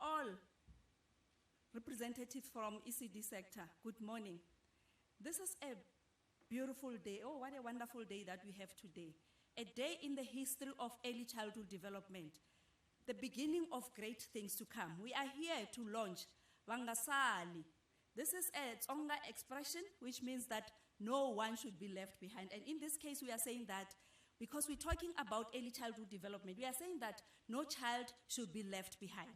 all representatives from ECD sector, good morning. This is a beautiful day. Oh, what a wonderful day that we have today. A day in the history of early childhood development, the beginning of great things to come. We are here to launch Vangasali. This is a Tsonga expression, which means that no one should be left behind. And in this case, we are saying that because we're talking about early childhood development, we are saying that no child should be left behind.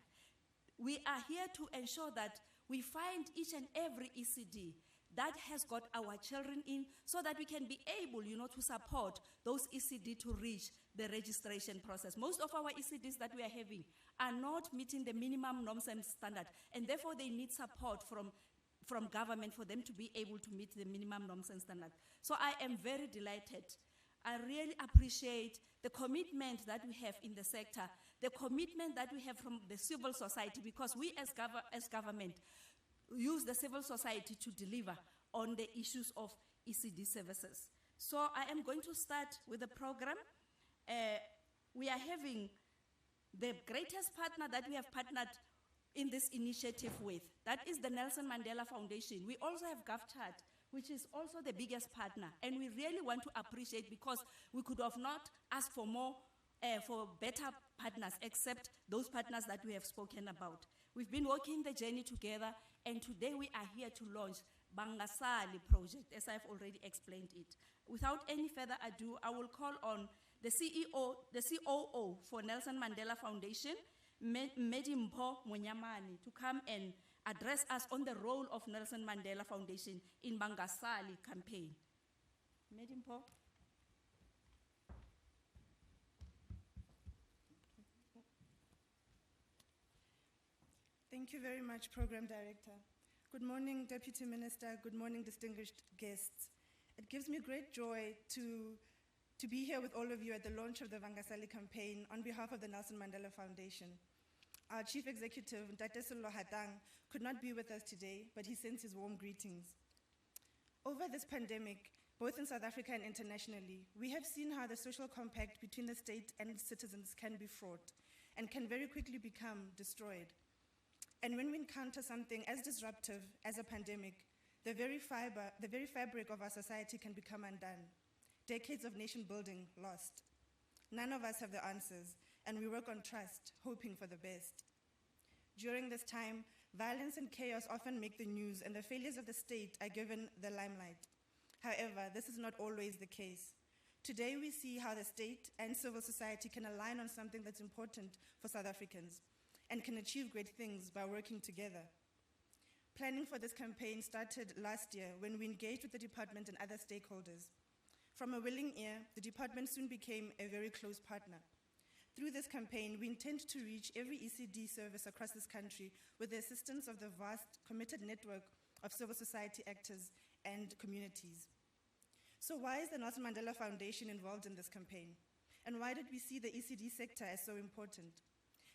We are here to ensure that we find each and every ECD that has got our children in so that we can be able, to support those ECD to reach the registration process. Most of our ECDs that we are having are not meeting the minimum norms and standard, and therefore they need support from government for them to be able to meet the minimum norms and standards. So I am very delighted. I really appreciate the commitment that we have in the sector, the commitment that we have from the civil society, because we as government use the civil society to deliver on the issues of ECD services. So I am going to start with the program. We are having the greatest partner that we have partnered in this initiative with. That is the Nelson Mandela Foundation. We also have GovChat, which is also the biggest partner. And we really want to appreciate, because we could have not asked for more, for better partners, except those partners that we have spoken about. We've been working the journey together, and today we are here to launch Vangasali project, as I've already explained it. Without any further ado, I will call on the CEO, the COO for Nelson Mandela Foundation, Medimpo Munyamani, to come and address us on the role of Nelson Mandela Foundation in Vangasali campaign. Medimpo. Thank you very much, Program Director. Good morning, Deputy Minister. Good morning, distinguished guests. It gives me great joy to be here with all of you at the launch of the Vangasali campaign on behalf of the Nelson Mandela Foundation. Our Chief Executive, Ntate Sello Hatang, could not be with us today, but he sends his warm greetings. Over this pandemic, both in South Africa and internationally, we have seen how the social compact between the state and its citizens can be fraught and can very quickly become destroyed. And when we encounter something as disruptive as a pandemic, the very fabric of our society can become undone. Decades of nation building lost. None of us have the answers, and we work on trust, hoping for the best. During this time, violence and chaos often make the news, and the failures of the state are given the limelight. However, this is not always the case. Today, we see how the state and civil society can align on something that's important for South Africans and can achieve great things by working together. Planning for this campaign started last year when we engaged with the department and other stakeholders. From a willing ear, the department soon became a very close partner. Through this campaign, we intend to reach every ECD service across this country with the assistance of the vast, committed network of civil society actors and communities. So why is the Nelson Mandela Foundation involved in this campaign? And why did we see the ECD sector as so important?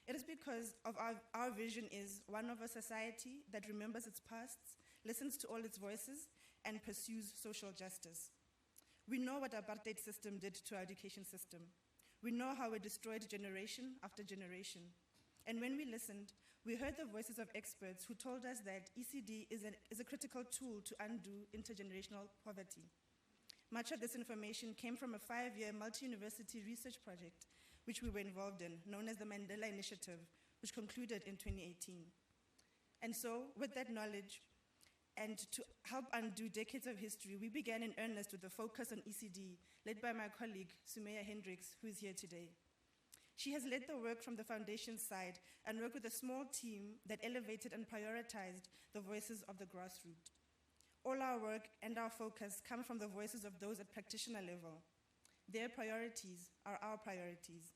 It is because of our vision is one of a society that remembers its pasts, listens to all its voices, and pursues social justice. We know what the apartheid system did to our education system. We know how it destroyed generation after generation. And when we listened, we heard the voices of experts who told us that ECD is a critical tool to undo intergenerational poverty. Much of this information came from a 5-year multi-university research project which we were involved in, known as the Mandela Initiative, which concluded in 2018. And so, with that knowledge, and to help undo decades of history, we began in earnest with a focus on ECD, led by my colleague, Sumeya Hendricks, who is here today. She has led the work from the foundation's side and worked with a small team that elevated and prioritized the voices of the grassroots. All our work and our focus come from the voices of those at practitioner level. Their priorities are our priorities.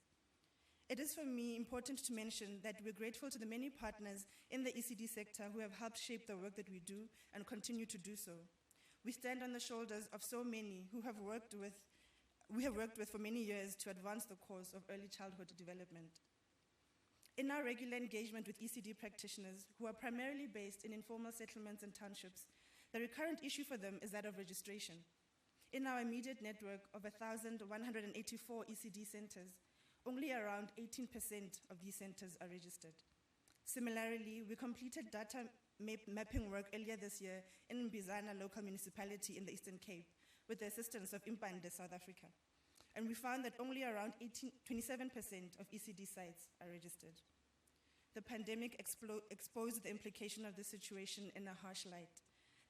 It is for me important to mention that we're grateful to the many partners in the ECD sector who have helped shape the work that we do and continue to do so. We stand on the shoulders of so many who we have worked with for many years to advance the cause of early childhood development. In our regular engagement with ECD practitioners who are primarily based in informal settlements and townships, the recurrent issue for them is that of registration. In our immediate network of 1,184 ECD centers, only around 18% of these centers are registered. Similarly, we completed data mapping work earlier this year in Mbizana local municipality in the Eastern Cape with the assistance of Impande South Africa. And we found that only around 27% of ECD sites are registered. The pandemic exposed the implication of this situation in a harsh light.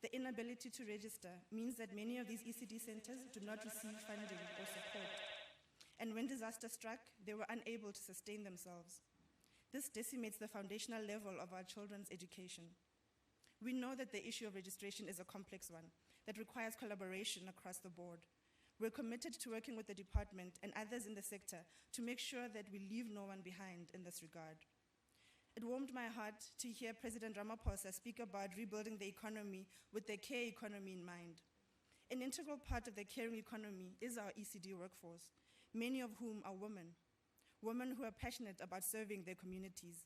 The inability to register means that many of these ECD centers do not receive funding or support. And when disaster struck, they were unable to sustain themselves. This decimates the foundational level of our children's education. We know that the issue of registration is a complex one that requires collaboration across the board. We're committed to working with the department and others in the sector to make sure that we leave no one behind in this regard. It warmed my heart to hear President Ramaphosa speak about rebuilding the economy with the care economy in mind. An integral part of the caring economy is our ECD workforce, many of whom are women who are passionate about serving their communities.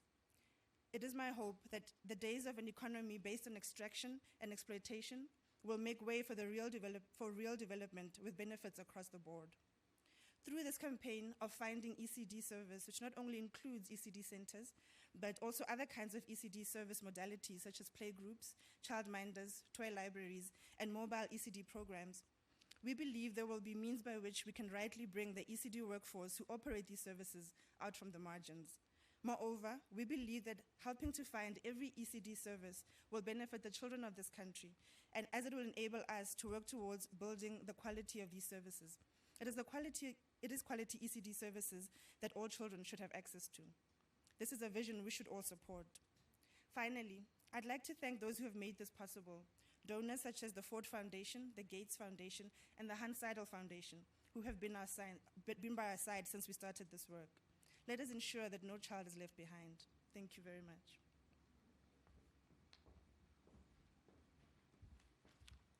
It is my hope that the days of an economy based on extraction and exploitation will make way for real development with benefits across the board. Through this campaign of finding ECD service, which not only includes ECD centers, but also other kinds of ECD service modalities such as playgroups, childminders, toy libraries, and mobile ECD programs, we believe there will be means by which we can rightly bring the ECD workforce who operate these services out from the margins. Moreover, we believe that helping to find every ECD service will benefit the children of this country, and as it will enable us to work towards building the quality of these services. It is quality ECD services that all children should have access to. This is a vision we should all support. Finally, I'd like to thank those who have made this possible, donors such as the Ford Foundation, the Gates Foundation, and the Hans Seidel Foundation, who have been by our side since we started this work. Let us ensure that no child is left behind. Thank you very much.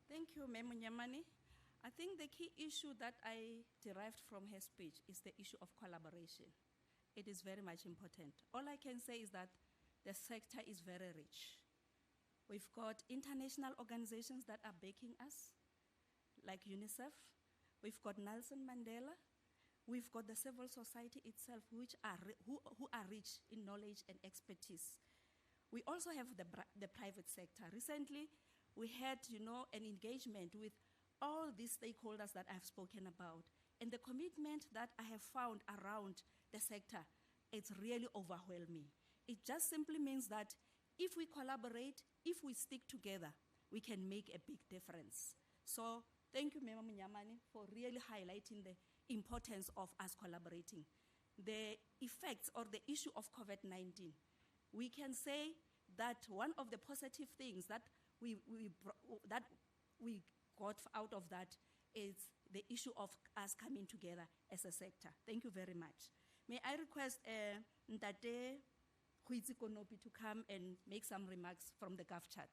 Thank you, Memo Nyamani. I think the key issue that I derived from her speech is the issue of collaboration. It is very much important. All I can say is that the sector is very rich. We've got international organizations that are backing us, like UNICEF. We've got Nelson Mandela. We've got the civil society itself, who are rich in knowledge and expertise. We also have the private sector. Recently, we had, an engagement with all these stakeholders that I've spoken about. And the commitment that I have found around the sector, it's really overwhelming. It just simply means that if we collaborate, if we stick together, we can make a big difference. So thank you, Memo Nyamani, for really highlighting the importance of us collaborating. The effects or the issue of COVID-19, we can say that one of the positive things that we got out of that is the issue of us coming together as a sector. Thank you very much. May I request Ntate Huitsi Konopi to come and make some remarks from the GovChat.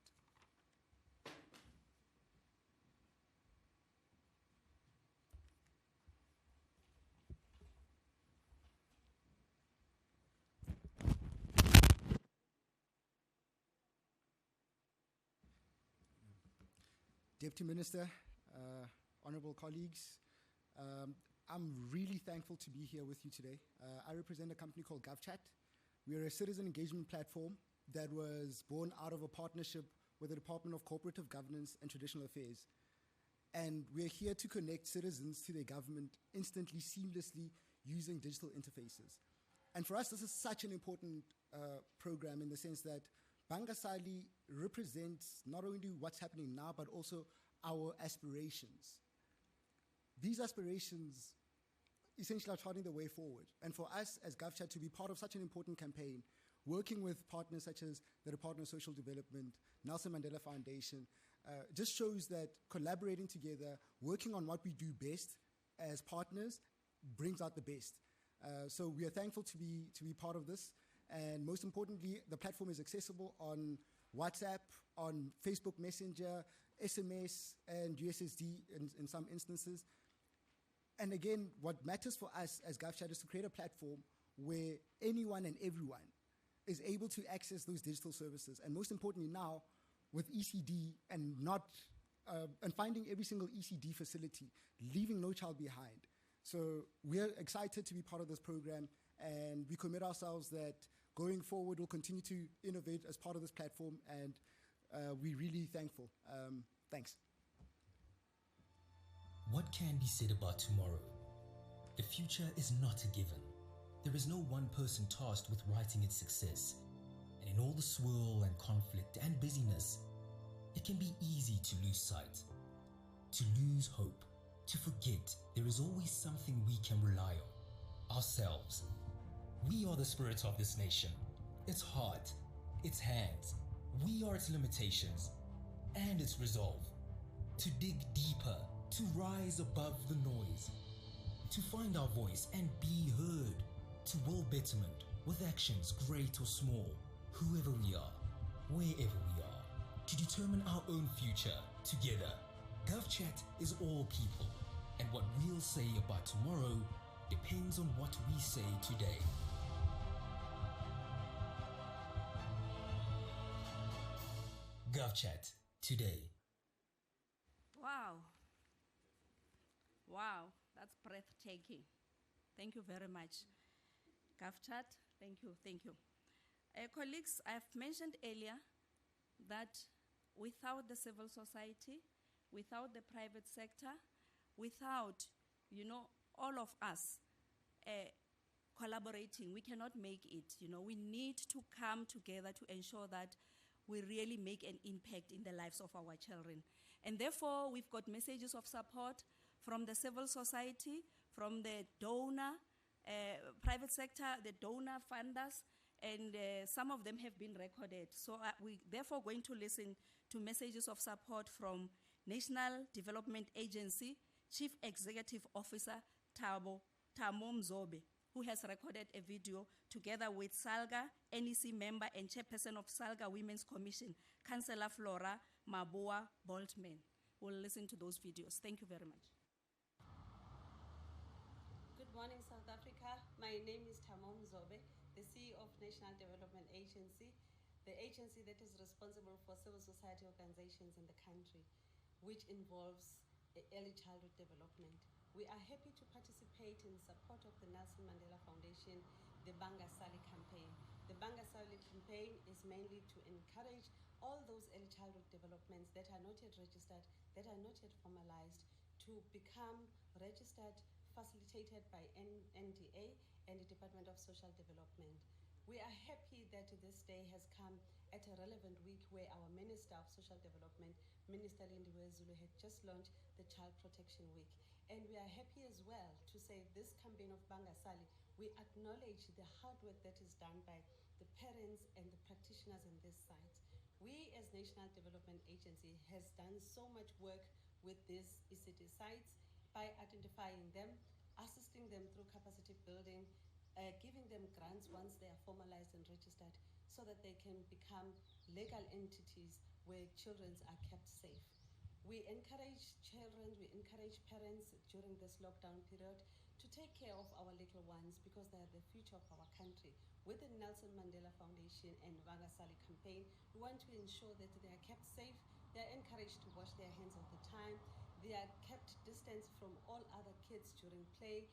Deputy Minister, honorable colleagues, I'm really thankful to be here with you today. I represent a company called GovChat. We are a citizen engagement platform that was born out of a partnership with the Department of Cooperative Governance and Traditional Affairs. And we're here to connect citizens to their government instantly, seamlessly, using digital interfaces. And for us, this is such an important program in the sense that Vangasali represents not only what's happening now, but also our aspirations. These aspirations essentially are charting the way forward. And for us as GovChat to be part of such an important campaign, working with partners such as the Department of Social Development, Nelson Mandela Foundation, just shows that collaborating together, working on what we do best as partners, brings out the best. So we are thankful to be part of this. And most importantly, the platform is accessible on WhatsApp, on Facebook Messenger, SMS, and USSD in some instances. And again, what matters for us as GovChat is to create a platform where anyone and everyone is able to access those digital services. And most importantly now, with ECD and finding every single ECD facility, leaving no child behind. So we're excited to be part of this program, and we commit ourselves that Going forward, we'll continue to innovate as part of this platform, and we're really thankful. Thanks. What can be said about tomorrow? The future is not a given. There is no one person tasked with writing its success. And in all the swirl and conflict and busyness, it can be easy to lose sight, to lose hope, to forget there is always something we can rely on, ourselves. We are the spirit of this nation, its heart, its hands. We are its limitations and its resolve. To dig deeper, to rise above the noise, to find our voice and be heard, to will betterment with actions great or small, whoever we are, wherever we are, to determine our own future together. GovChat is all people, and what we'll say about tomorrow depends on what we say today. GovChat today. Wow. Wow, that's breathtaking. Thank you very much. GovChat, thank you, thank you. Colleagues, I've mentioned earlier that without the civil society, without the private sector, without, all of us collaborating, we cannot make it. We need to come together to ensure that we really make an impact in the lives of our children. And therefore, we've got messages of support from the civil society, from the donor, private sector, the donor funders, and some of them have been recorded. So we're therefore going to listen to messages of support from National Development Agency Chief Executive Officer Thabo Mzobe, who has recorded a video together with SALGA, NEC member and chairperson of SALGA Women's Commission, Councillor Flora Maboa Boltman. We'll listen to those videos. Thank you very much. Good morning, South Africa. My name is Thabo Mzobe, the CEO of National Development Agency, the agency that is responsible for civil society organizations in the country, which involves early childhood development. We are happy to participate in support of the Nelson Mandela Foundation, the Vangasali campaign. The Vangasali campaign is mainly to encourage all those early childhood developments that are not yet registered, that are not yet formalized, to become registered, facilitated by NDA and the Department of Social Development. We are happy that this day has come at a relevant week where our Minister of Social Development, Minister Lindiwe Zulu, had just launched the Child Protection Week. And we are happy as well to say this campaign of Vangasali, we acknowledge the hard work that is done by the parents and the practitioners in these sites. We as National Development Agency has done so much work with these ECD sites by identifying them, assisting them through capacity building, giving them grants once they are formalized and registered so that they can become legal entities where children are kept safe. We encourage children, we encourage parents during this lockdown period to take care of our little ones because they are the future of our country. With the Nelson Mandela Foundation and Vangasali campaign, we want to ensure that they are kept safe, they are encouraged to wash their hands all the time, they are kept distance from all other kids during play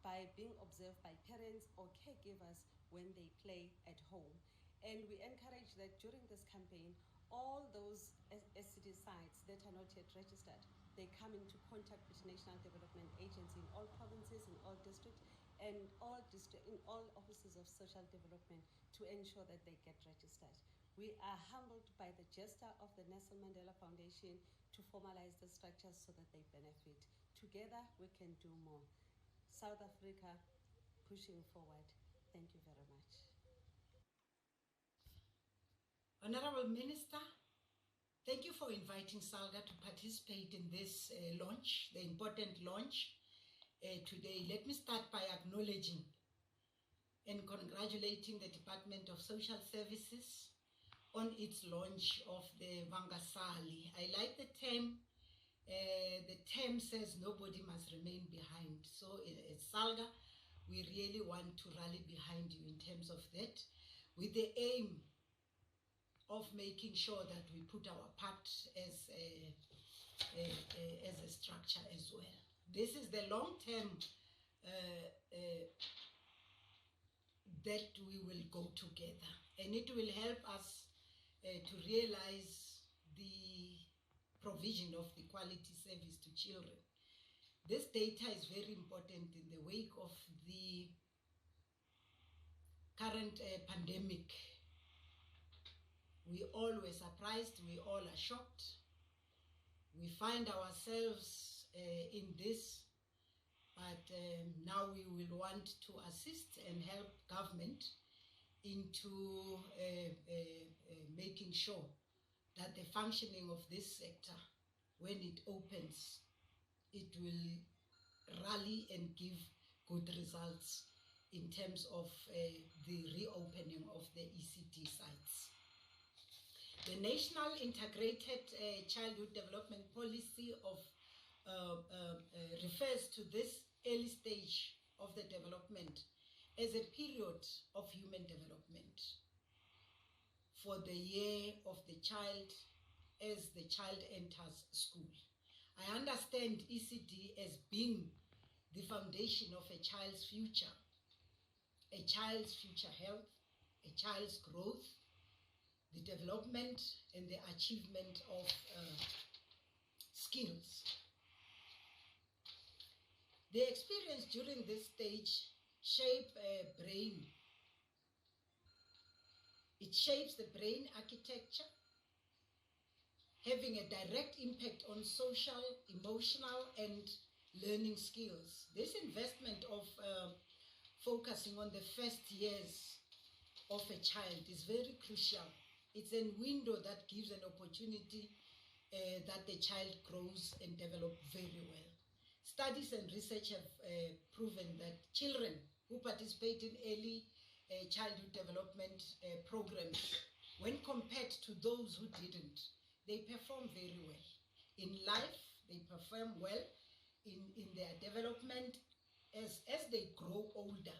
by being observed by parents or caregivers when they play at home. And we encourage that during this campaign, all those SCD sites that are not yet registered, they come into contact with National Development Agency in all provinces, in all districts, and in all offices of social development to ensure that they get registered. We are humbled by the gesture of the Nelson Mandela Foundation to formalize the structures so that they benefit. Together, we can do more. South Africa, pushing forward. Thank you very much. Honorable Minister, thank you for inviting SALGA to participate in this launch, the important launch today. Let me start by acknowledging and congratulating the Department of Social Services on its launch of the Vangasali. I like the term. The term says nobody must remain behind. So at SALGA, we really want to rally behind you in terms of that, with the aim of making sure that we put our part as a structure as well. This is the long-term that we will go together, and it will help us to realize the provision of the quality service to children. This data is very important in the wake of the current pandemic. We all were surprised, we all are shocked. We find ourselves in this, but now we will want to assist and help government into making sure that the functioning of this sector, when it opens, it will rally and give good results in terms of the reopening of the ECD sites. The National Integrated Childhood Development Policy refers to this early stage of the development as a period of human development for the year of the child as the child enters school. I understand ECD as being the foundation of a child's future health, a child's growth, the development and the achievement of skills. The experience during this stage shape a brain. It shapes the brain architecture, having a direct impact on social, emotional, and learning skills. This investment of focusing on the first years of a child is very crucial. It's a window that gives an opportunity that the child grows and develops very well. Studies and research have proven that children who participate in early childhood development programs, when compared to those who didn't, they perform very well. In life, they perform well in their development. As they grow older,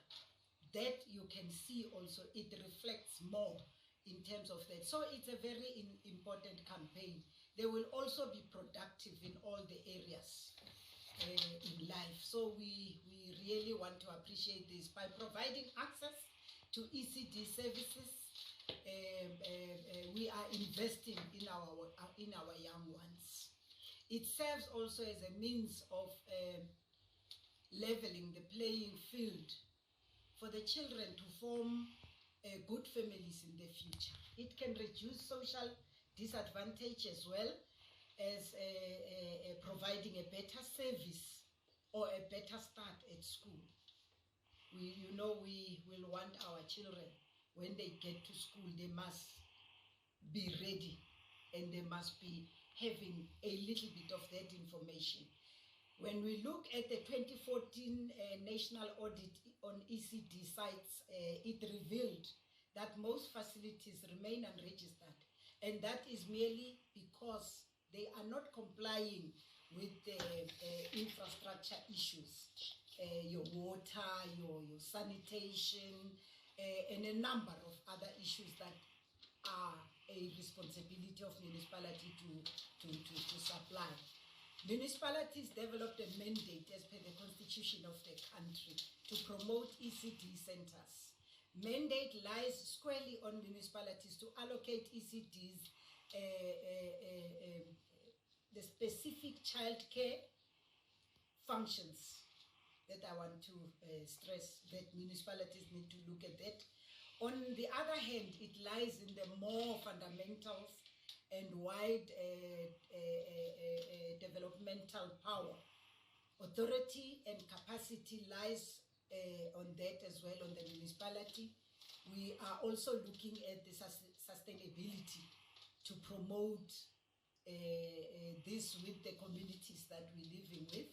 that you can see also, it reflects more in terms of that. So it's a very important campaign. They will also be productive in all the areas in life. So we really want to appreciate this. By providing access to ECD services, we are investing in our young ones. It serves also as a means of leveling the playing field for the children to form good families in the future. It can reduce social disadvantage as well as providing a better service or a better start at school. We will want our children, when they get to school, they must be ready and they must be having a little bit of that information. When we look at the 2014 national audit on ECD sites, it revealed that most facilities remain unregistered, and that is merely because they are not complying with the infrastructure issues, your water, your sanitation, and a number of other issues that are a responsibility of municipality to supply. Municipalities developed a mandate as per the constitution of the country to promote ECD centers. Mandate lies squarely on municipalities to allocate ECDs the specific childcare functions that I want to stress, that municipalities need to look at that. On the other hand, it lies in the more fundamentals and wide developmental power. Authority and capacity lies on that as well, on the municipality. We are also looking at the sustainability to promote this with the communities that we're living with,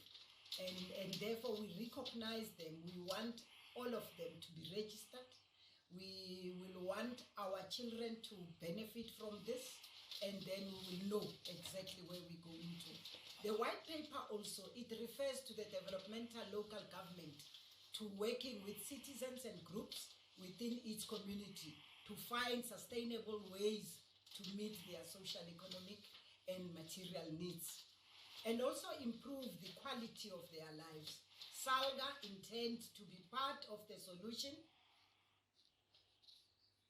and therefore we recognize them. We want all of them to be registered. We will want our children to benefit from this, and then we will know exactly where we go into. The white paper also, it refers to the developmental local government to working with citizens and groups within each community to find sustainable ways to meet their social, economic, and material needs, and also improve the quality of their lives. SALGA intends to be part of the solution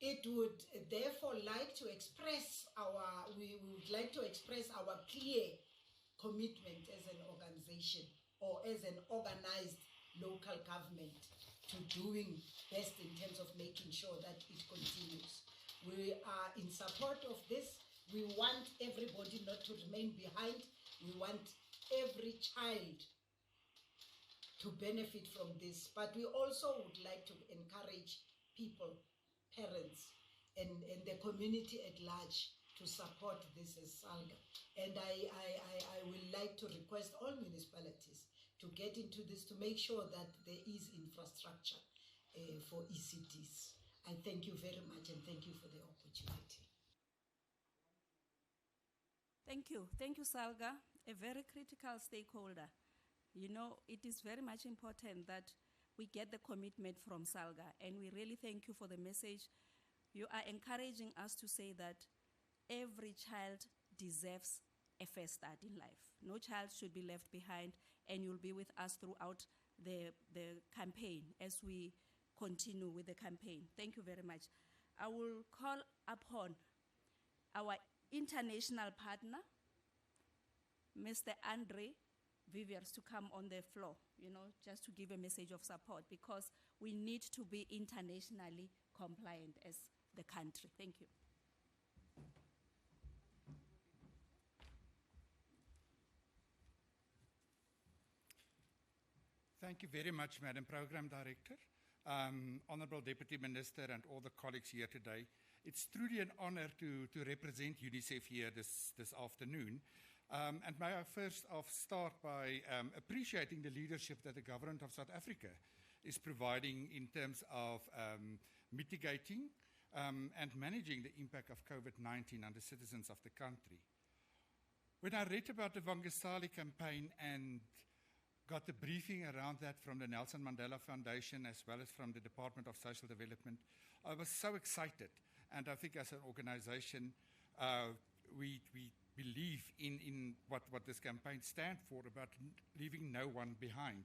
it would therefore like to express we would like to express our clear commitment as an organization or as an organized local government to doing best in terms of making sure that it continues. We are in support of this. We want everybody not to remain behind. We want every child to benefit from this, but we also would like to encourage people, parents, and the community at large to support this as SALGA. And I would like to request all municipalities to get into this to make sure that there is infrastructure for ECTs. I thank you very much and thank you for the opportunity. Thank you. Thank you, Salga, a very critical stakeholder. You know, it is very much important that we get the commitment from SALGA, and we really thank you for the message. You are encouraging us to say that every child deserves a fair start in life. No child should be left behind, and you'll be with us throughout the campaign as we continue with the campaign. Thank you very much. I will call upon our international partner, Mr. Andre Viviers, to come on the floor, you know, just to give a message of support, because we need to be internationally compliant as the country. Thank you. Thank you very much, Madam Program Director, Honourable Deputy Minister and all the colleagues here today. It's truly an honour to represent UNICEF here this afternoon. And may I first off start by appreciating the leadership that the Government of South Africa is providing in terms of mitigating and managing the impact of COVID-19 on the citizens of the country. When I read about the Vangasali campaign and got the briefing around that from the Nelson Mandela Foundation as well as from the Department of Social Development, I was so excited. And I think as an organization, we believe in what this campaign stands for, about leaving no one behind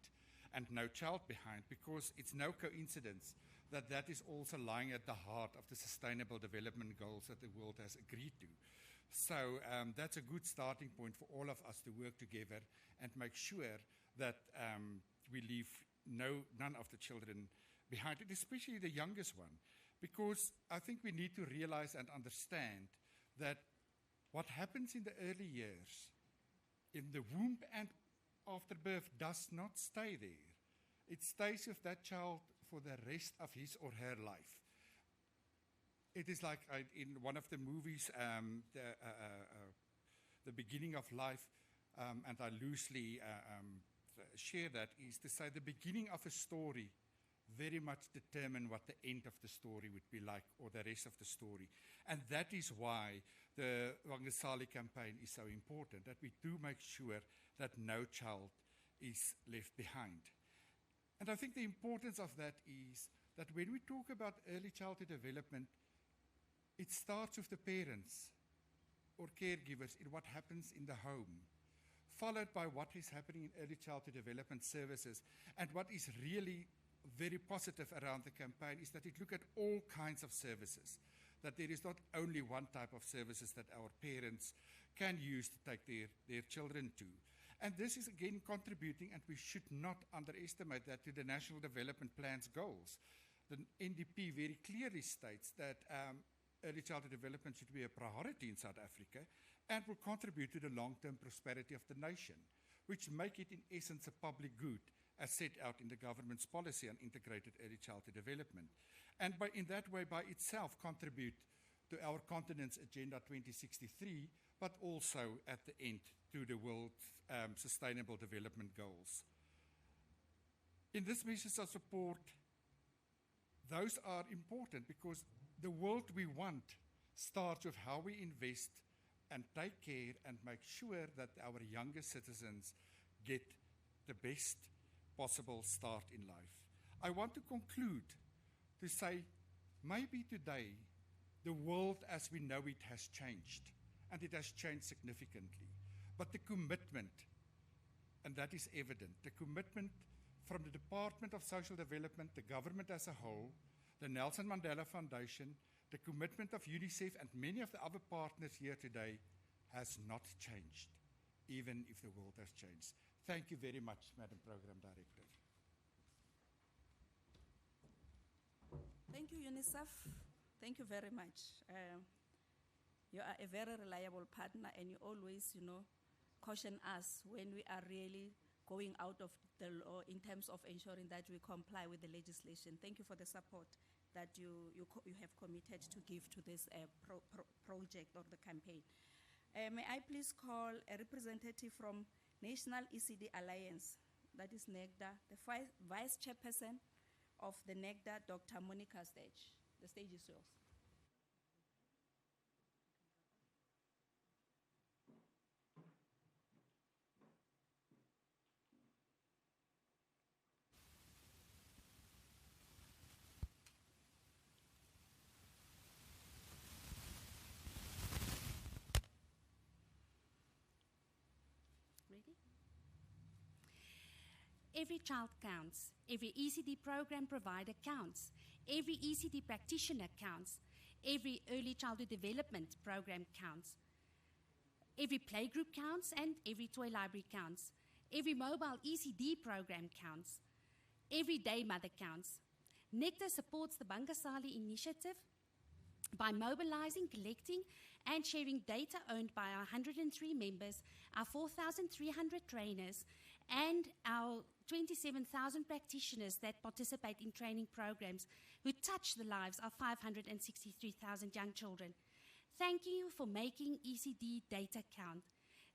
and no child behind, because it's no coincidence that that is also lying at the heart of the Sustainable Development Goals that the world has agreed to. So that's a good starting point for all of us to work together and make sure that we leave none of the children behind, especially the youngest one, because I think we need to realize and understand that what happens in the early years, in the womb and after birth, does not stay there. It stays with that child for the rest of his or her life. It is like in one of the movies, The Beginning of Life, and I loosely share that, is to say the beginning of a story very much determine what the end of the story would be like, or the rest of the story. And that is why the Vangasali campaign is so important, that we do make sure that no child is left behind. And I think the importance of that is that when we talk about early childhood development, it starts with the parents or caregivers in what happens in the home, followed by what is happening in early childhood development services. And what is really very positive around the campaign is that it looks at all kinds of services, that there is not only one type of services that our parents can use to take their children to. And this is again contributing, and we should not underestimate that, to the National Development Plan's goals. The NDP very clearly states that early childhood development should be a priority in South Africa and will contribute to the long-term prosperity of the nation, which make it in essence a public good, as set out in the government's policy on integrated early childhood development. And in that way, by itself, contribute to our continent's Agenda 2063, but also at the end to the World Sustainable Development Goals. In this message of support, those are important because the world we want starts with how we invest and take care and make sure that our younger citizens get the best possible start in life. I want to conclude to say, maybe today the world as we know it has changed, and it has changed significantly. But the commitment, and that is evident, the commitment from the Department of Social Development, the government as a whole, the Nelson Mandela Foundation, The commitment of UNICEF and many of the other partners here today has not changed, even if the world has changed. Thank you very much, Madam Program Director. Thank you, UNICEF. Thank you very much. You are a very reliable partner, and you always, caution us when we are really going out of the law in terms of ensuring that we comply with the legislation. Thank you for the support that you have committed to give to this project or the campaign. May I please call a representative from National ECD Alliance, that is NECDA, the Vice Chairperson of the NECDA, Dr. Monica Stage. The stage is yours. Every child counts. Every ECD program provider counts. Every ECD practitioner counts. Every early childhood development program counts. Every playgroup counts and every toy library counts. Every mobile ECD program counts. Every day mother counts. NECDA supports the Vangasali initiative by mobilizing, collecting, and sharing data owned by our 103 members, our 4,300 trainers, and our 27,000 practitioners that participate in training programs who touch the lives of 563,000 young children. Thank you for making ECD data count.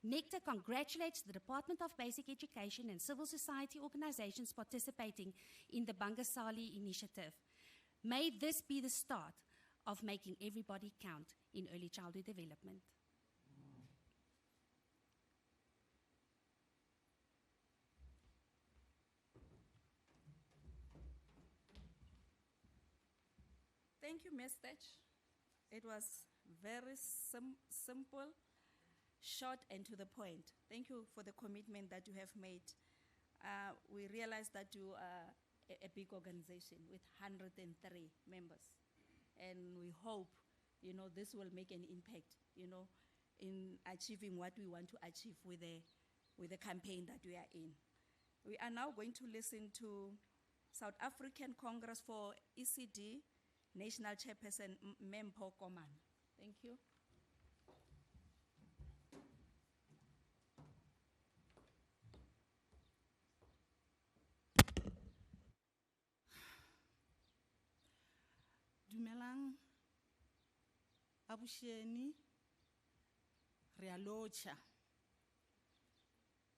NECDA congratulates the Department of Basic Education and civil society organizations participating in the Vangasali initiative. May this be the start of making everybody count in early childhood development. Thank you, Ms. Thatch. It was very simple, short, and to the point. Thank you for the commitment that you have made. We realize that you are a big organization with 103 members. And we hope, this will make an impact, in achieving what we want to achieve with the campaign that we are in. We are now going to listen to South African Congress for ECD National Chairperson Mempo Koman. Thank you. Dumelang, Abusheni, Realocha,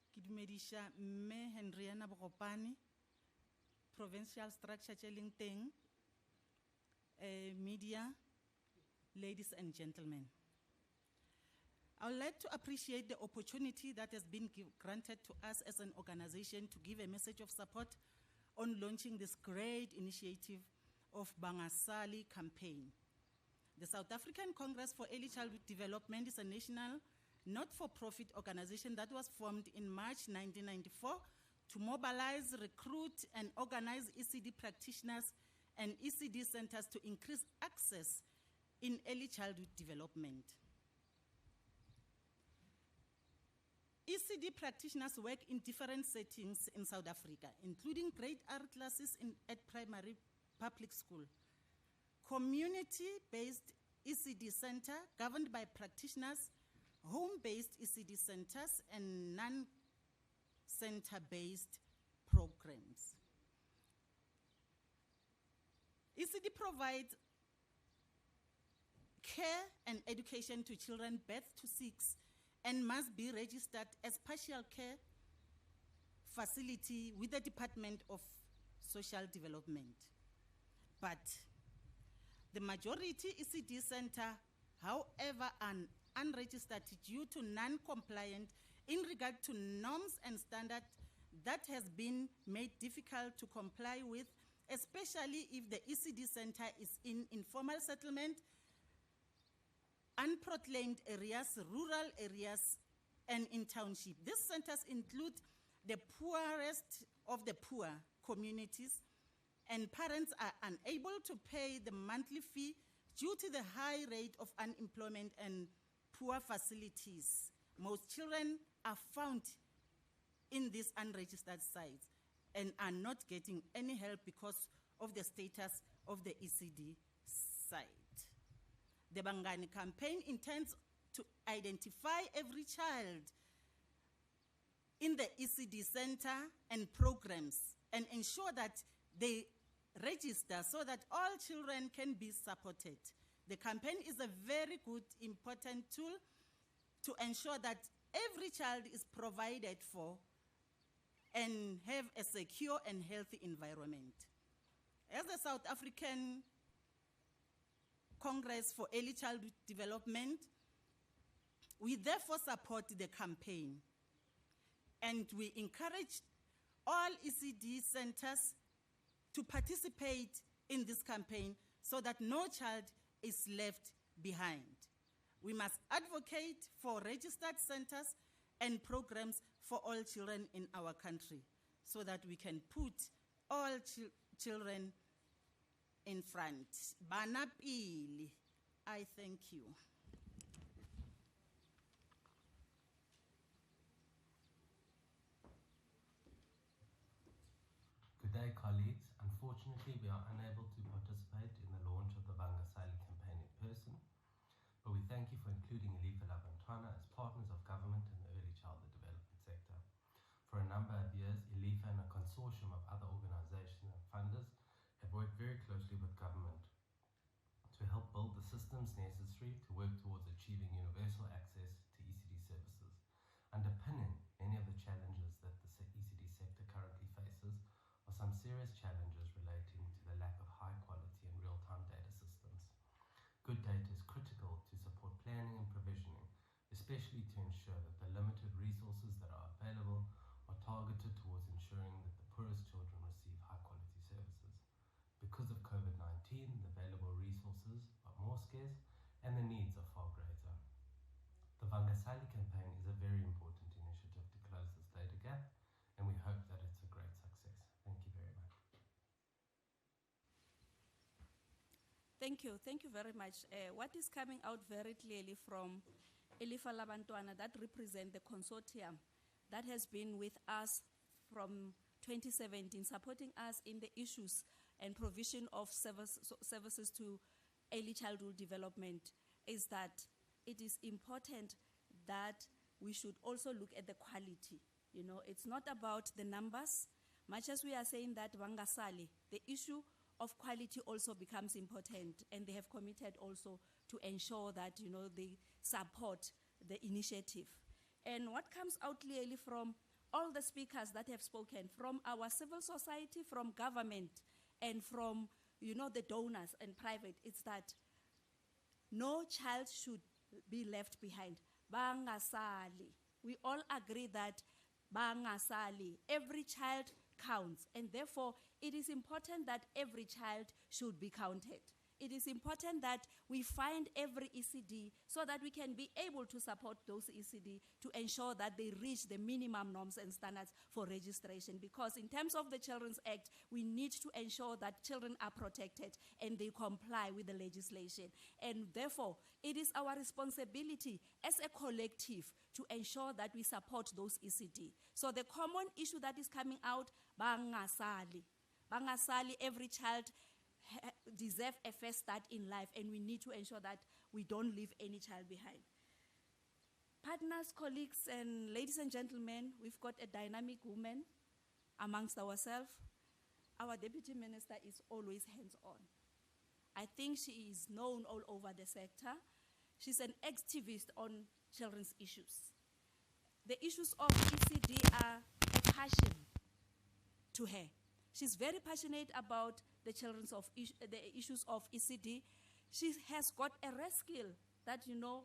Kidumedisha, Me Henriana Bokopani, Provincial Structure Chellington, media, ladies and gentlemen. I would like to appreciate the opportunity that has been granted to us as an organization to give a message of support on launching this great initiative of Vangasali campaign. The South African Congress for Early Childhood Development is a national not-for-profit organization that was formed in March 1994 to mobilize, recruit, and organize ECD practitioners and ECD centers to increase access in early childhood development. ECD practitioners work in different settings in South Africa, including grade R classes at primary public school, community-based ECD center governed by practitioners, home-based ECD centers, and non-center-based programs. ECD provides care and education to children birth to 6 and must be registered as partial care facility with the Department of Social Development. But the majority ECD center, however, are unregistered due to non-compliant in regard to norms and standards that has been made difficult to comply with, especially if the ECD center is in informal settlement, unproclaimed areas, rural areas, and in township. These centers include the poorest of the poor communities, and parents are unable to pay the monthly fee Due to the high rate of unemployment and poor facilities, most children are found in these unregistered sites and are not getting any help because of the status of the ECD site. The Bangani campaign intends to identify every child in the ECD center and programs and ensure that they register so that all children can be supported. The campaign is a very good, important tool to ensure that every child is provided for and have a secure and healthy environment. As the South African Congress for Early Childhood Development, we therefore support the campaign, and we encourage all ECD centers to participate in this campaign so that no child is left behind. We must advocate for registered centers and programs for all children in our country so that we can put all children in front. Bana pili. I thank you. Good day, colleagues. Unfortunately, we are unable to participate in the launch of the Vangasali campaign in person, but we thank you for including Elifa Labantwana as partners of government in the early childhood development sector. For a number of years, Elifa and a consortium of other organizations and funders have worked very closely with government to help build the systems necessary to work towards achieving universal access to ECD services. Underpinning many of the challenges that the ECD sector currently faces are some serious challenges relating to the lack of high quality and real-time data systems. Good data is critical to support planning and provisioning, especially to ensure that the limited resources that are available are targeted towards ensuring that the poorest children receive high-quality services. Because of COVID-19, the available resources are more scarce and the needs are far greater. The Vangasali campaign is a very important initiative to close this data gap, and we hope that it's a great success. Thank you very much. Thank you very much. What is coming out very clearly from Elifa Labantwana, that represent the consortium that has been with us from 2017, supporting us in the issues and provision of services to early childhood development, is that it is important that we should also look at the quality. You know, it's not about the numbers. Much as we are saying that Vangasali, the issue of quality also becomes important, and they have committed also to ensure that, you know, they support the initiative. And what comes out clearly from all the speakers that have spoken, from our civil society, from government, and from, you know, the donors and private, it's that no child should be left behind. Vangasali. We all agree that Vangasali, every child counts, and therefore it is important that every child should be counted. It is important that we find every ECD so that we can be able to support those ECD to ensure that they reach the minimum norms and standards for registration. Because in terms of the Children's Act, we need to ensure that children are protected and they comply with the legislation. And therefore, it is our responsibility as a collective to ensure that we support those ECD. So the common issue that is coming out, Vangasali. Vangasali, every child deserve a first start in life, and we need to ensure that we don't leave any child behind. Partners, colleagues, and ladies and gentlemen, we've got a dynamic woman amongst ourselves. Our Deputy Minister is always hands-on. I think she is known all over the sector. She's an activist on children's issues. The issues of ECD are a passion to her. She's very passionate about the issues of ECD. She has got a rare skill that, you know,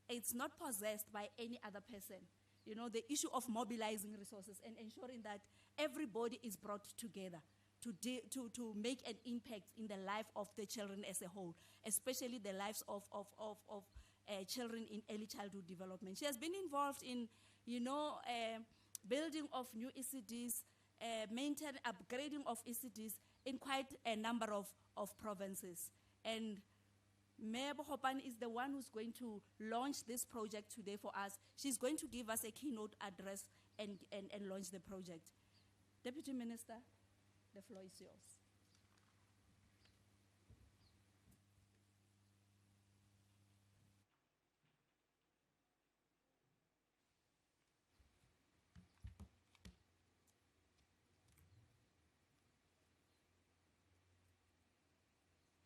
it's not possessed by any other person. You know, the issue of mobilizing resources and ensuring that everybody is brought together to make an impact in the life of the children as a whole, especially the lives of children in early childhood development. She has been involved in, you know, building of new ECDs, upgrading of ECDs in quite a number of provinces. And Mayor Bohopane is the one who's going to launch this project today for us. She's going to give us a keynote address and launch the project. Deputy Minister, the floor is yours.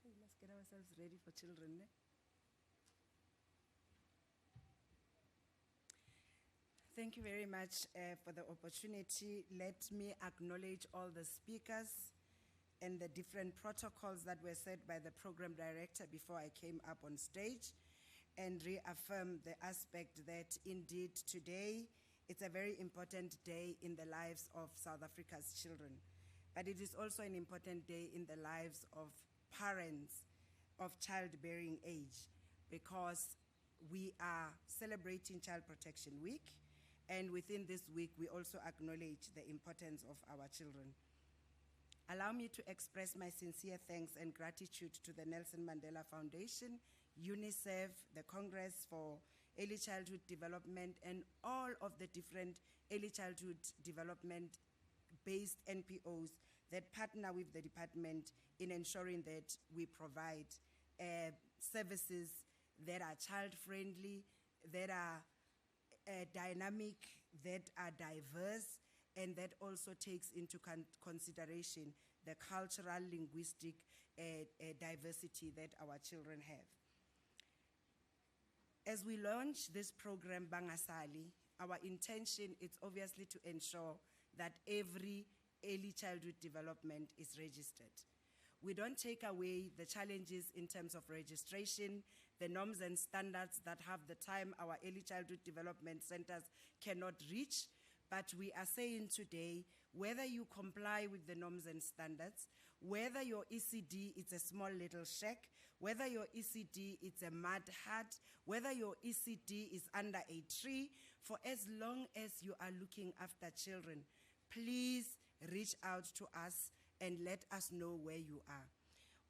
Let's get ourselves ready for children. Thank you very much for the opportunity. Let me acknowledge all the speakers and the different protocols that were set by the program director before I came up on stage, and reaffirm the aspect that indeed today it's a very important day in the lives of South Africa's children. But it is also an important day in the lives of parents of childbearing age, because we are celebrating Child Protection Week, and within this week we also acknowledge the importance of our children. Allow me to express my sincere thanks and gratitude to the Nelson Mandela Foundation, UNICEF, the Congress for Early Childhood Development, and all of the different early childhood development-based NPOs that partner with the department in ensuring that we provide services that are child-friendly, that are dynamic, that are diverse, and that also takes into consideration the cultural, linguistic diversity that our children have. As we launch this program, Vangasali, our intention is obviously to ensure that every early childhood development is registered. We don't take away the challenges in terms of registration, the norms and standards that have the time our early childhood development centers cannot reach, but we are saying today, whether you comply with the norms and standards, whether your ECD is a small little shack, whether your ECD is a mud hut, whether your ECD is under a tree, for as long as you are looking after children, please reach out to us and let us know where you are.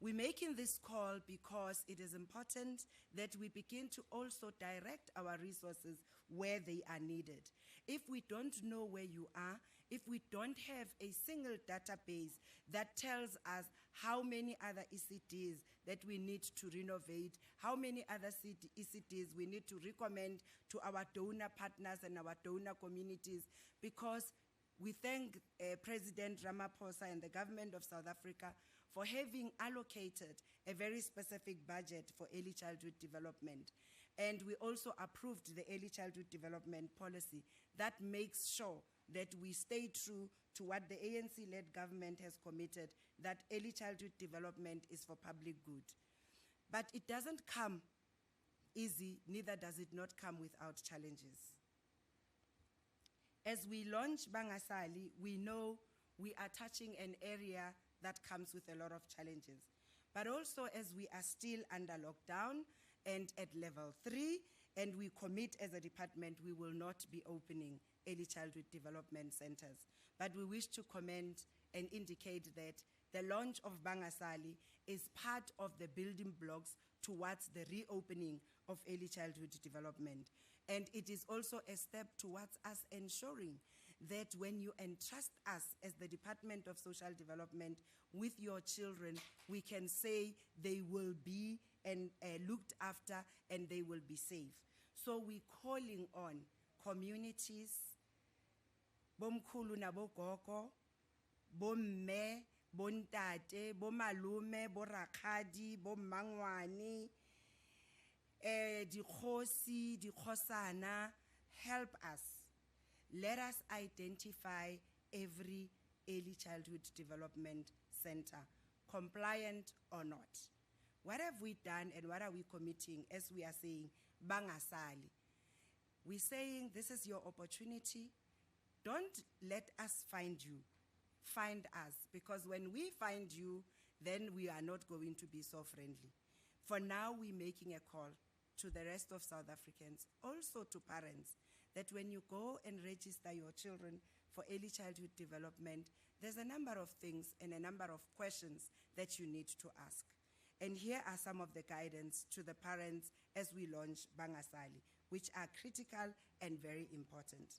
We're making this call because it is important that we begin to also direct our resources where they are needed. If we don't know where you are, if we don't have a single database that tells us how many other ECDs that we need to renovate, how many other ECDs we need to recommend to our donor partners and our donor communities, because we thank President Ramaphosa and the government of South Africa for having allocated a very specific budget for early childhood development. And we also approved the early childhood development policy that makes sure that we stay true to what the ANC-led government has committed, that early childhood development is for public good. But it doesn't come easy, neither does it not come without challenges. As we launch Vangasali, we know we are touching an area that comes with a lot of challenges. But also, as we are still under lockdown and at level 3, and we commit as a department, we will not be opening early childhood development centers. But we wish to comment and indicate that the launch of Vangasali is part of the building blocks towards the reopening of early childhood development. And it is also a step towards us ensuring that when you entrust us as the Department of Social Development with your children, we can say they will be looked after and they will be safe. So we're calling on communities, bomkhulu nabogogo, bomme, bontate, bomalume, borakadi, bommangwane, dikhosi, dikhosana, help us. Let us identify every early childhood development center, compliant or not. What have we done and what are we committing as we are saying, Vangasali? We're saying this is your opportunity. Don't let us find you. Find us, because when we find you, then we are not going to be so friendly. For now, we're making a call to the rest of South Africans, also to parents, that when you go and register your children for early childhood development, there's a number of things and a number of questions that you need to ask. And here are some of the guidance to the parents as we launch Vangasali, which are critical and very important.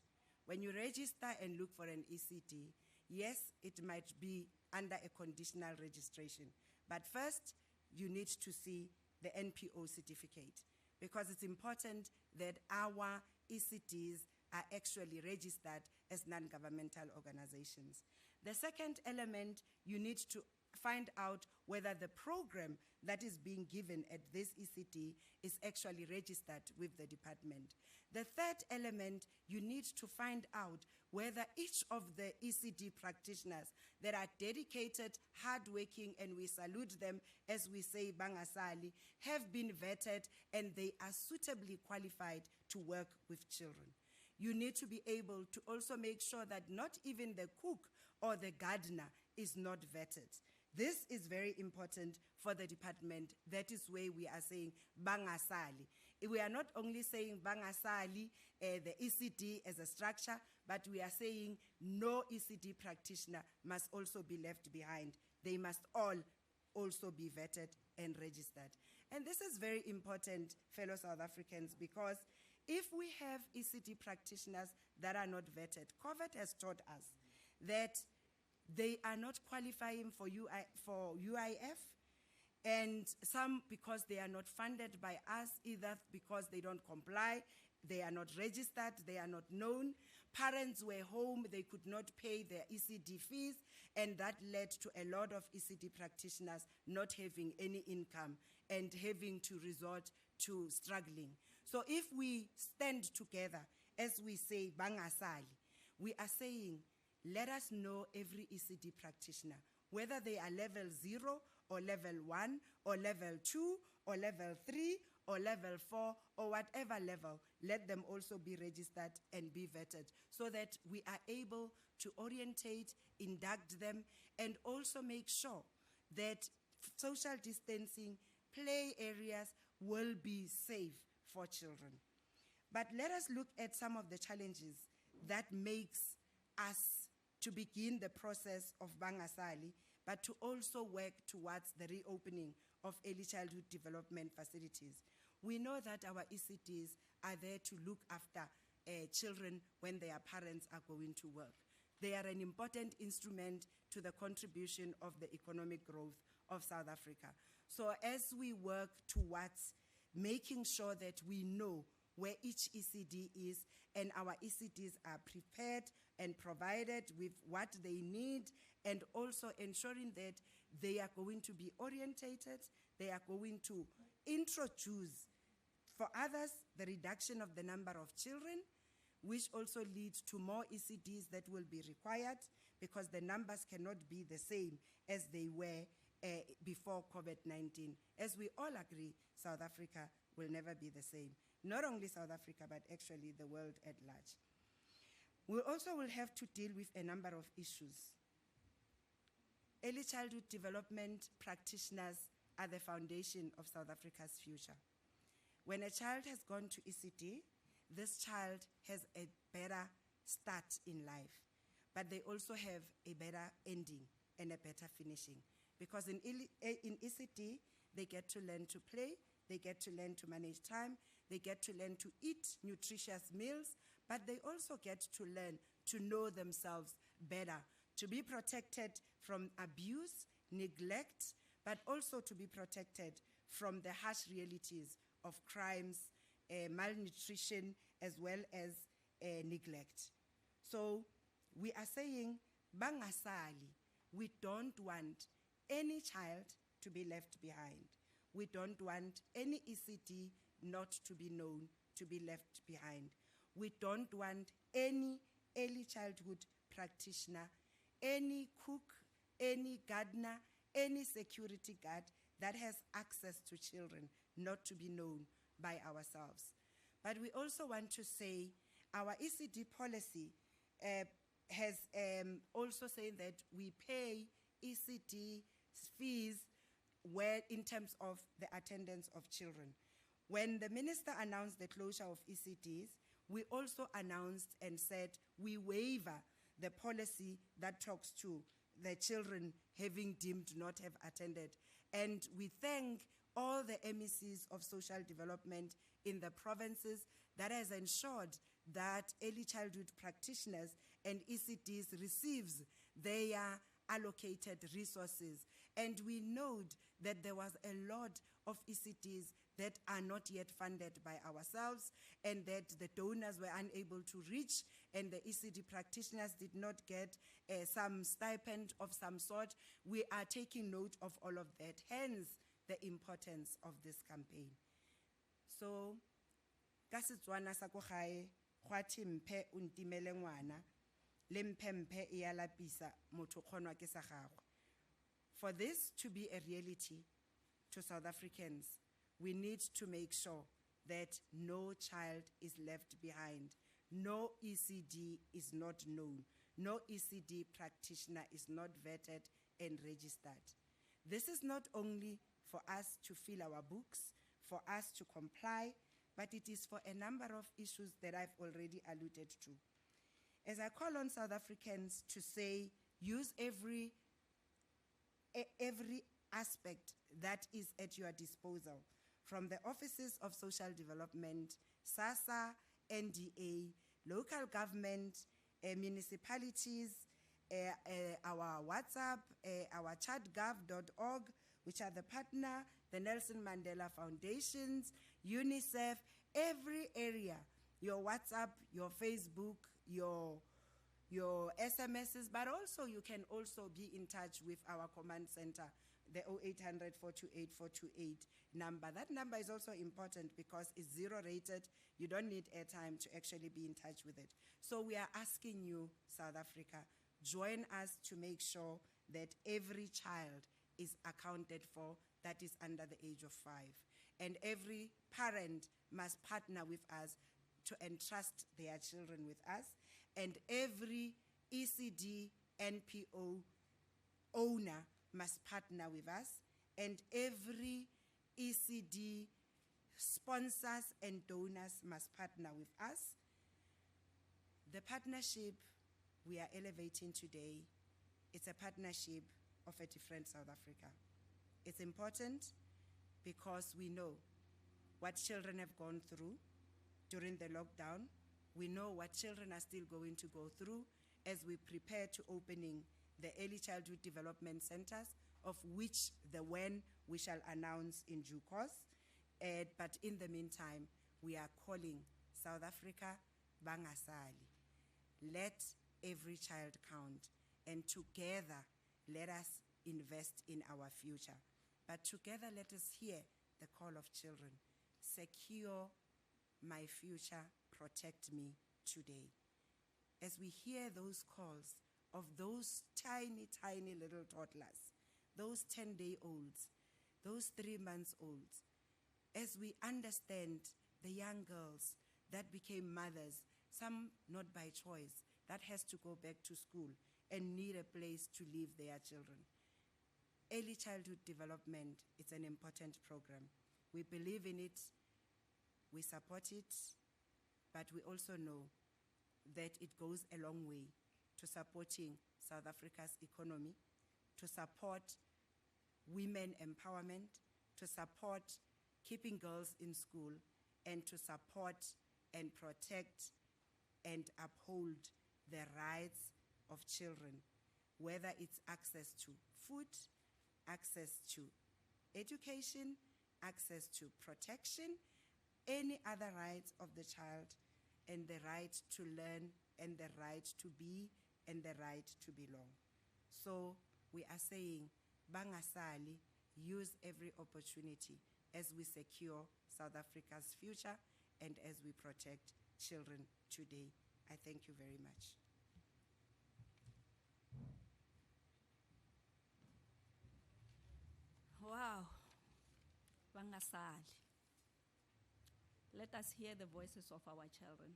When you register and look for an ECD, yes, it might be under a conditional registration, but first you need to see the NPO certificate, because it's important that our ECDs are actually registered as non-governmental organizations. The second element, you need to find out whether the program that is being given at this ECD is actually registered with the department. The third element, you need to find out whether each of the ECD practitioners that are dedicated, hardworking, and we salute them as we say Vangasali, have been vetted and they are suitably qualified to work with children. You need to be able to also make sure that not even the cook or the gardener is not vetted. This is very important for the department. That is where we are saying Vangasali. We are not only saying Vangasali, the ECD as a structure, but we are saying no ECD practitioner must also be left behind. They must all also be vetted and registered. And this is very important, fellow South Africans, because if we have ECD practitioners that are not vetted, COVID has taught us that they are not qualifying for UIF, and some because they are not funded by us, either because they don't comply, they are not registered, they are not known. Parents were home, they could not pay their ECD fees, and that led to a lot of ECD practitioners not having any income and having to resort to struggling. So if we stand together, as we say, Vangasali, we are saying, let us know every ECD practitioner, whether they are level 0 or level 1 or level 2 or level 3 or level 4 or whatever level, let them also be registered and be vetted so that we are able to orientate, induct them, and also make sure that social distancing, play areas will be safe for children. But let us look at some of the challenges that makes us to begin the process of Vangasali, but to also work towards the reopening of early childhood development facilities. We know that our ECDs are there to look after children when their parents are going to work. They are an important instrument to the contribution of the economic growth of South Africa. So as we work towards making sure that we know where each ECD is, and our ECDs are prepared and provided with what they need, and also ensuring that they are going to be orientated, they are going to introduce for others the reduction of the number of children, which also leads to more ECDs that will be required because the numbers cannot be the same as they were before COVID-19. As we all agree, South Africa will never be the same. Not only South Africa, but actually the world at large. We also will have to deal with a number of issues. Early childhood development practitioners are the foundation of South Africa's future. When a child has gone to ECD, this child has a better start in life, but they also have a better ending and a better finishing. Because in ECD, they get to learn to play, they get to learn to manage time, they get to learn to eat nutritious meals, but they also get to learn to know themselves better, to be protected from abuse, neglect, but also to be protected from the harsh realities of crimes, malnutrition, as well as neglect. So we are saying, Vangasali, we don't want any child to be left behind. We don't want any ECD not to be known, to be left behind. We don't want any early childhood practitioner, any cook, any gardener, any security guard that has access to children not to be known by ourselves. But we also want to say our ECD policy has also said that we pay ECD fees where in terms of the attendance of children. When the minister announced the closure of ECDs, we also announced and said we waiver the policy that talks to the children having deemed not have attended And we thank all the MECs of social development in the provinces that has ensured that early childhood practitioners and ECDs receives their allocated resources. And we note that there was a lot of ECDs that are not yet funded by ourselves, and that the donors were unable to reach, and the ECD practitioners did not get some stipend of some sort. We are taking note of all of that, hence the importance of this campaign. So, ka Setswana sa ko gae go a thwe mphe o ntimele ngwana, le mphe mphe e a lapisa, motho kgonwa ke sa gagwe. For this to be a reality to South Africans, we need to make sure that no child is left behind. No ECD is not known. No ECD practitioner is not vetted and registered. This is not only for us to fill our books, for us to comply, but it is for a number of issues that I've already alluded to. As I call on South Africans to say, use every aspect that is at your disposal, from the offices of social development, SASSA, NDA, local government, municipalities, our WhatsApp, our chatgov.org, which are the partner, the Nelson Mandela Foundations, UNICEF, every area, your WhatsApp, your Facebook, your SMSs, but also you can also be in touch with our command center, the 0800 428 428 number. That number is also important because it's zero rated. You don't need airtime to actually be in touch with it. So we are asking you, South Africa, join us to make sure that every child is accounted for that is under the age of 5. And every parent must partner with us to entrust their children with us. And every ECD NPO owner must partner with us. And every ECD sponsors and donors must partner with us. The partnership we are elevating today, it's a partnership of a different South Africa. It's important because we know what children have gone through during the lockdown. We know what children are still going to go through as we prepare to opening the early childhood development centers, of which the when we shall announce in due course. But in the meantime, we are calling South Africa Vangasali. Let every child count, and together let us invest in our future. But together let us hear the call of children. Secure my future, protect me today. As we hear those calls of those tiny, tiny little toddlers, those 10-day-olds, those 3-month-olds, as we understand the young girls that became mothers, some not by choice, that has to go back to school and need a place to leave their children. Early childhood development, it's an important program. We believe in it, we support it, but we also know that it goes a long way to supporting South Africa's economy, to support women empowerment, to support keeping girls in school, and to support and protect and uphold the rights of children, whether it's access to food, access to education, access to protection, any other rights of the child, and the right to learn, and the right to be, and the right to belong. So we are saying, Vangasali, use every opportunity as we secure South Africa's future and as we protect children today. I thank you very much. Wow, Vangasali. Let us hear the voices of our children.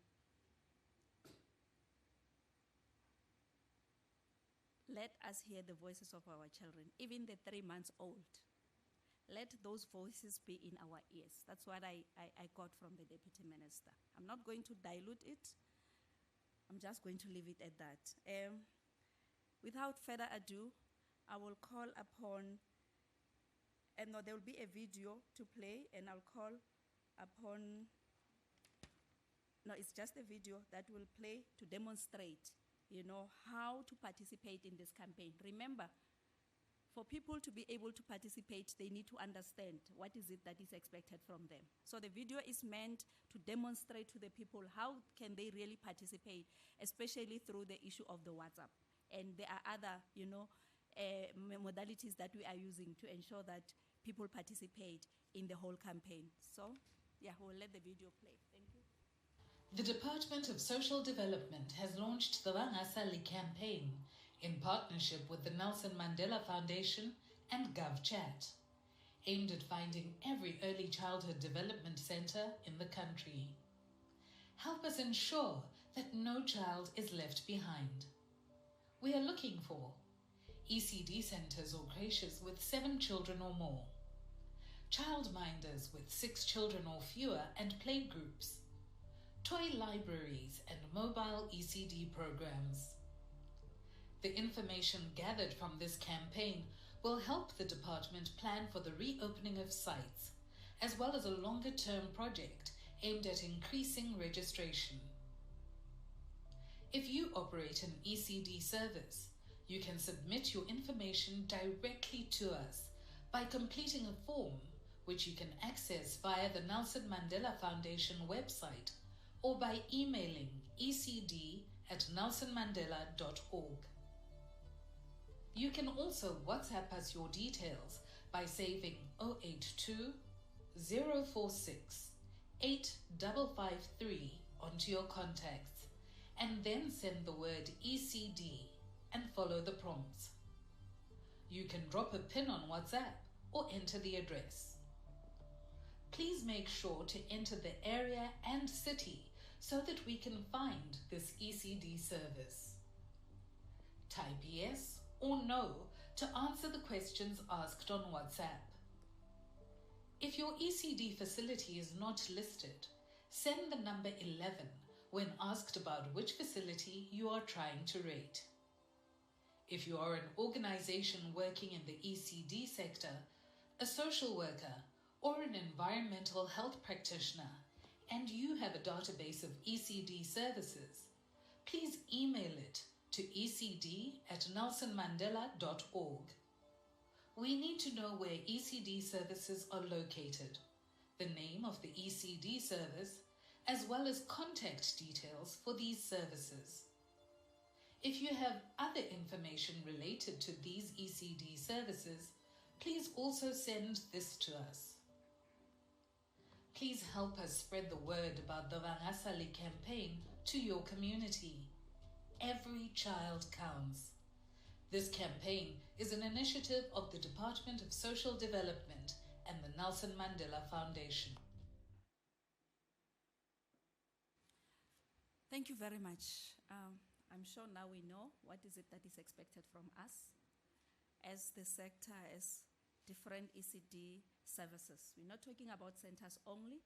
Let us hear the voices of our children, even the 3-month-old. Let those voices be in our ears. That's what I got from the Deputy Minister. I'm not going to dilute it. I'm just going to leave it at that. Without further ado, I will call upon And no, there will be a video to play, and I'll call upon, no, it's just a video that will play to demonstrate, how to participate in this campaign. Remember, for people to be able to participate, they need to understand what is it that is expected from them. So the video is meant to demonstrate to the people how can they really participate, especially through the issue of the WhatsApp. And there are other, modalities that we are using to ensure that people participate in the whole campaign. So, yeah, we'll let the video play. Thank you. The Department of Social Development has launched the Vangasali campaign in partnership with the Nelson Mandela Foundation and GovChat, aimed at finding every early childhood development center in the country. Help us ensure that no child is left behind. We are looking for ECD centers or creches with 7 children or more, childminders with 6 children or fewer and playgroups, toy libraries and mobile ECD programs. The information gathered from this campaign will help the department plan for the reopening of sites, as well as a longer-term project aimed at increasing registration. If you operate an ECD service, you can submit your information directly to us by completing a form which you can access via the Nelson Mandela Foundation website or by emailing ecd@nelsonmandela.org. You can also WhatsApp us your details by saving 082 046 8553 onto your contacts and then send the word ECD and follow the prompts. You can drop a pin on WhatsApp or enter the address. Please make sure to enter the area and city so that we can find this ECD service. Type yes or no to answer the questions asked on WhatsApp. If your ECD facility is not listed, send the number 11 when asked about which facility you are trying to rate. If you are an organization working in the ECD sector, a social worker, or an environmental health practitioner, and you have a database of ECD services, please email it to ecd@nelsonmandela.org. We need to know where ECD services are located, the name of the ECD service, as well as contact details for these services. If you have other information related to these ECD services, please also send this to us. Please help us spread the word about the Vangasali campaign to your community. Every child counts. This campaign is an initiative of the Department of Social Development and the Nelson Mandela Foundation. Thank you very much. I'm sure now we know what is it that is expected from us as the sector, as different ECD services. We're not talking about centers only.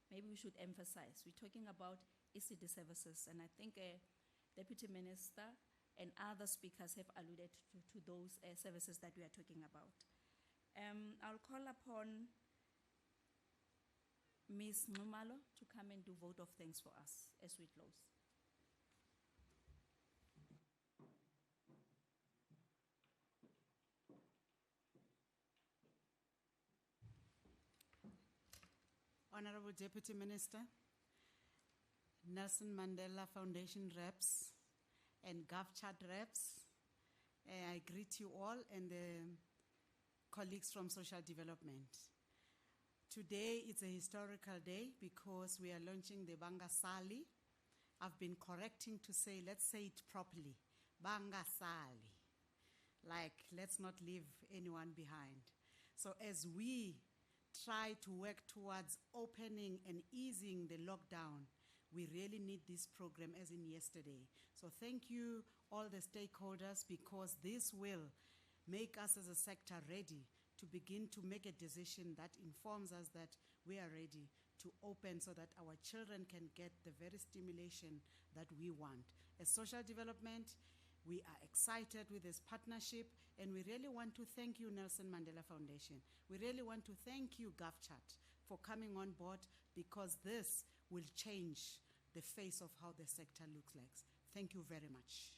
Maybe we should emphasize. We're talking about ECD services, and I think Deputy Minister and other speakers have alluded to those services that we are talking about. I'll call upon Ms. Numalo to come and do vote of thanks for us as we close. Honorable Deputy Minister, Nelson Mandela Foundation reps and GovChat reps, I greet you all and the colleagues from Social Development. Today is a historical day because we are launching the Vangasali. I've been correcting to say, let's say it properly, Vangasali. Like, let's not leave anyone behind. So as we try to work towards opening and easing the lockdown, we really need this program as in yesterday. So thank you all the stakeholders, because this will make us as a sector ready to begin to make a decision that informs us that we are ready to open so that our children can get the very stimulation that we want. As social development, We are excited with this partnership, and we really want to thank you, Nelson Mandela Foundation. We really want to thank you, GovChat, for coming on board, because this will change the face of how the sector looks like. Thank you very much.